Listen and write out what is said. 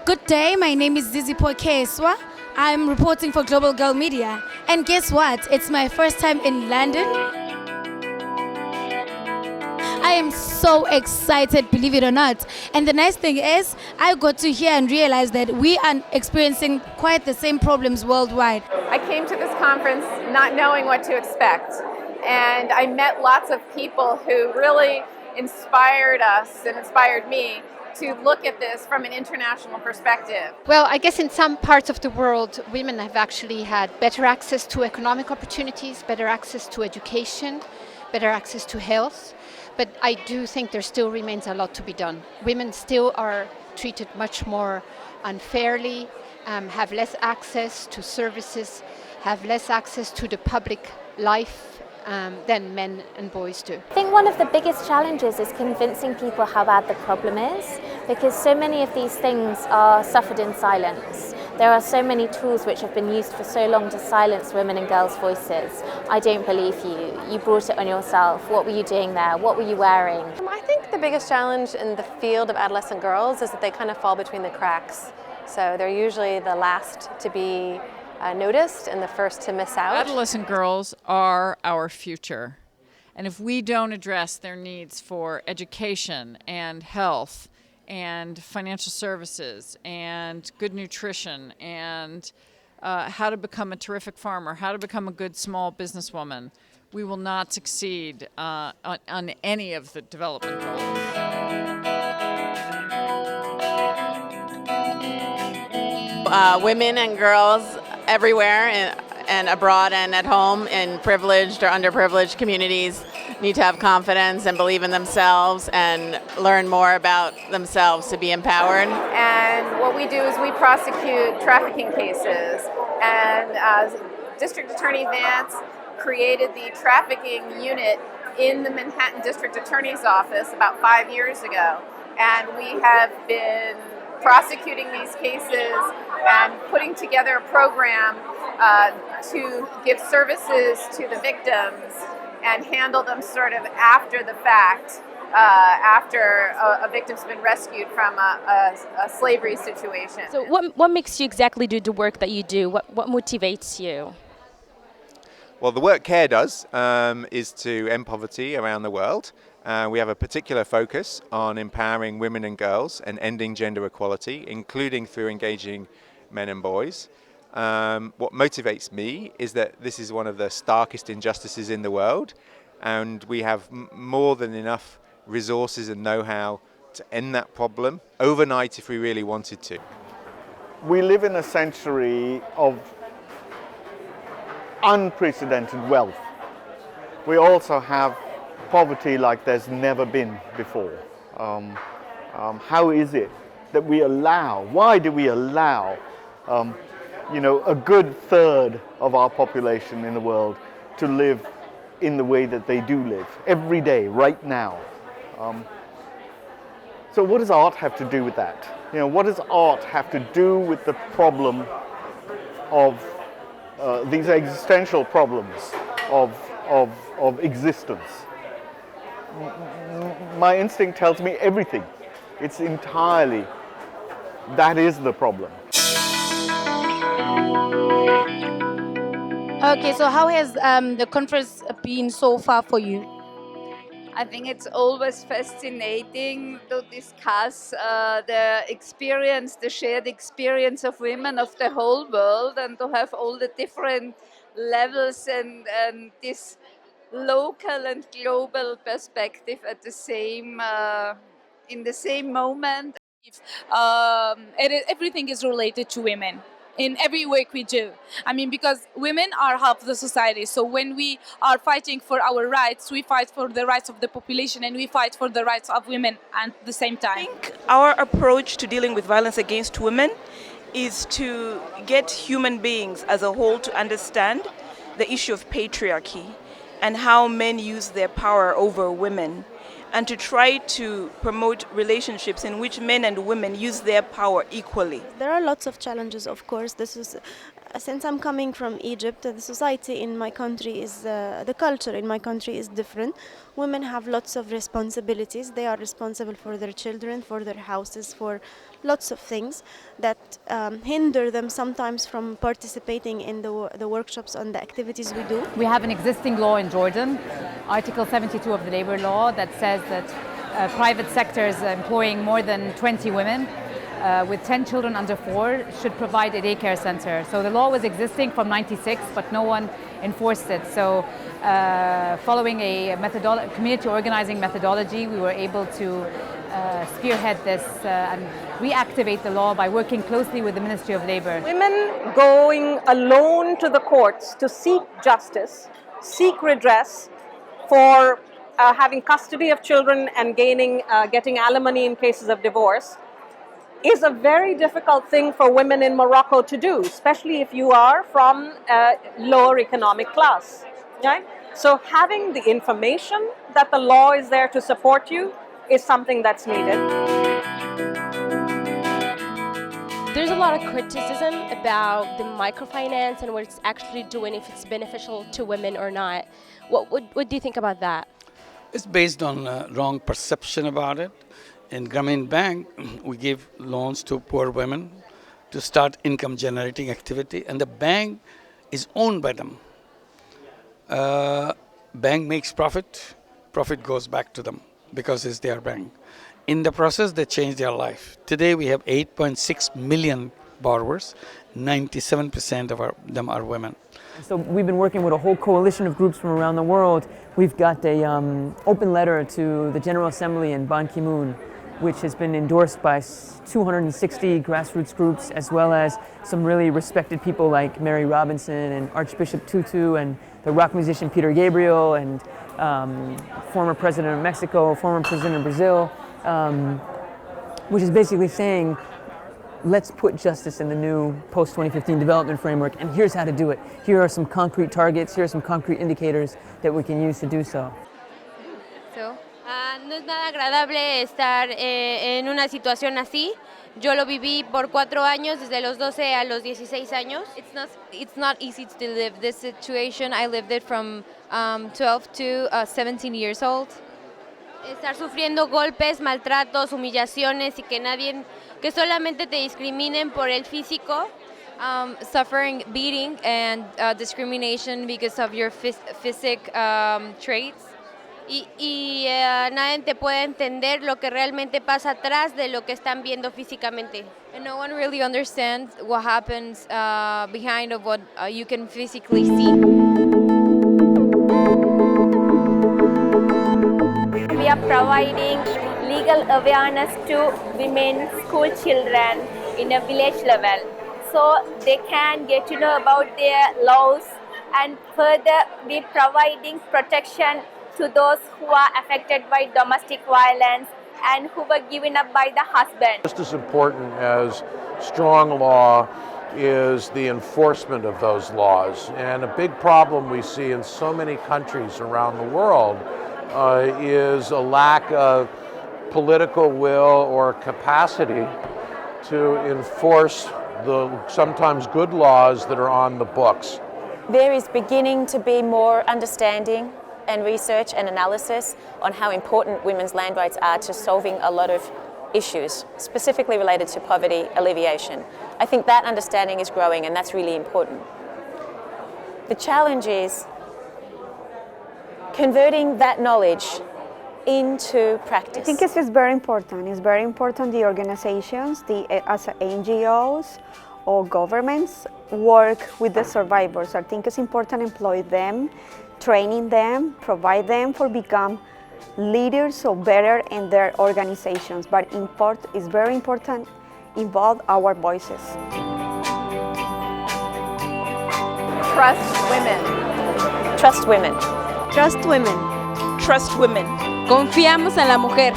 Good day, my name is Zizi Keswa. I'm reporting for Global Girl Media. And guess what? It's my first time in London. I am so excited, believe it or not. And the nice thing is, I got to hear and realize that we are experiencing quite the same problems worldwide. I came to this conference not knowing what to expect. And I met lots of people who really inspired us and inspired me to look at this from an international perspective. Well, I guess in some parts of the world, women have actually had better access to economic opportunities, better access to education, better access to health. But I do think there still remains a lot to be done. Women still are treated much more unfairly, have less access to services, have less access to the public life than men and boys do. I think one of the biggest challenges is convincing people how bad the problem is, because so many of these things are suffered in silence. There are so many tools which have been used for so long to silence women and girls' voices. I don't believe you. You brought it on yourself. What were you doing there? What were you wearing? I think the biggest challenge in the field of adolescent girls is that they kind of fall between the cracks. So they're usually the last to be noticed and the first to miss out. Adolescent girls are our future. And if we don't address their needs for education and health and financial services and good nutrition and how to become a terrific farmer, how to become a good small businesswoman, we will not succeed on any of the development goals. Women and girls everywhere and abroad and at home in privileged or underprivileged communities need to have confidence and believe in themselves and learn more about themselves to be empowered. And what we do is we prosecute trafficking cases. And District Attorney Vance created the trafficking unit in the Manhattan District Attorney's Office about 5 years ago. And we have been prosecuting these cases and putting together a program to give services to the victims and handle them sort of after the fact, after a victim's been rescued from a slavery situation. So what makes you exactly do the work that you do? What motivates you? Well, the work CARE does is to end poverty around the world. We have a particular focus on empowering women and girls and ending gender equality, including through engaging men and boys. What motivates me is that this is one of the starkest injustices in the world, and we have more than enough resources and know-how to end that problem overnight if we really wanted to. We live in a century of unprecedented wealth. We also have poverty like there's never been before. How is it that why do we allow a good third of our population in the world to live in the way that they do live every day, right now? So what does art have to do with that? What does art have to do with the problem of these existential problems of existence? My instinct tells me everything. It's entirely, that is the problem. Okay, so how has the conference been so far for you? I think it's always fascinating to discuss the shared experience of women of the whole world, and to have all the different levels and this local and global perspective at the same in the same moment. Everything is related to women in every work we do. I mean, because women are half the society. So when we are fighting for our rights, we fight for the rights of the population, and we fight for the rights of women at the same time. I think our approach to dealing with violence against women is to get human beings as a whole to understand the issue of patriarchy and how men use their power over women, and to try to promote relationships in which men and women use their power equally. There are lots of challenges, of course. This is Since I'm coming from Egypt, the society in my country is, the culture in my country is different. Women have lots of responsibilities. They are responsible for their children, for their houses, for lots of things that hinder them sometimes from participating in the workshops and the activities we do. We have an existing law in Jordan, Article 72 of the labor law, that says that private sectors employing more than 20 women with 10 children under 4 should provide a daycare center. So the law was existing from '96, but no one enforced it. So following a community organizing methodology, we were able to spearhead this and reactivate the law by working closely with the Ministry of Labor. Women going alone to the courts to seek justice, seek redress for having custody of children and getting alimony in cases of divorce is a very difficult thing for women in Morocco to do, especially if you are from a lower economic class. Right? So having the information that the law is there to support you is something that's needed. There's a lot of criticism about the microfinance and what it's actually doing, if it's beneficial to women or not. What do you think about that? It's based on wrong perception about it. In Grameen Bank, we give loans to poor women to start income generating activity, and the bank is owned by them. Bank makes profit goes back to them because it's their bank. In the process, they change their life. Today we have 8.6 million borrowers, 97% of them are women. So we've been working with a whole coalition of groups from around the world. We've got an open letter to the General Assembly in Ban Ki-moon, which has been endorsed by 260 grassroots groups, as well as some really respected people like Mary Robinson and Archbishop Tutu and the rock musician Peter Gabriel and former president of Mexico, former president of Brazil, which is basically saying, let's put justice in the new post-2015 development framework, and here's how to do it. Here are some concrete targets, here are some concrete indicators that we can use to do so. No es nada agradable estar en una situación así. Yo lo viví por 4 años, desde los 12 a los 16 años. It's not easy to live this situation. I lived it from 12 to 17 years old. Estar sufriendo golpes, maltratos, humillaciones y que solamente te discriminen por el físico. Suffering beating and discrimination because of your physical traits. Y nadie te puede entender lo que realmente pasa atrás de lo que están viendo físicamente. And no one really understands what happens behind of what you can physically see. We are providing legal awareness to women, school children in a village level, so they can get to know about their laws, and further be providing protection to those who are affected by domestic violence and who were given up by the husband. Just as important as strong law is the enforcement of those laws. And a big problem we see in so many countries around the world is a lack of political will or capacity to enforce the sometimes good laws that are on the books. There is beginning to be more understanding and research and analysis on how important women's land rights are to solving a lot of issues, specifically related to poverty alleviation. I think that understanding is growing, and that's really important. The challenge is converting that knowledge into practice. I think this is very important. It's very important the organizations, as NGOs or governments work with the survivors. I think it's important to employ them, training them, provide them for become leaders or better in their organizations. But it's very important involve our voices. Trust women. Trust women. Trust women. Trust women. Confiamos en la mujer.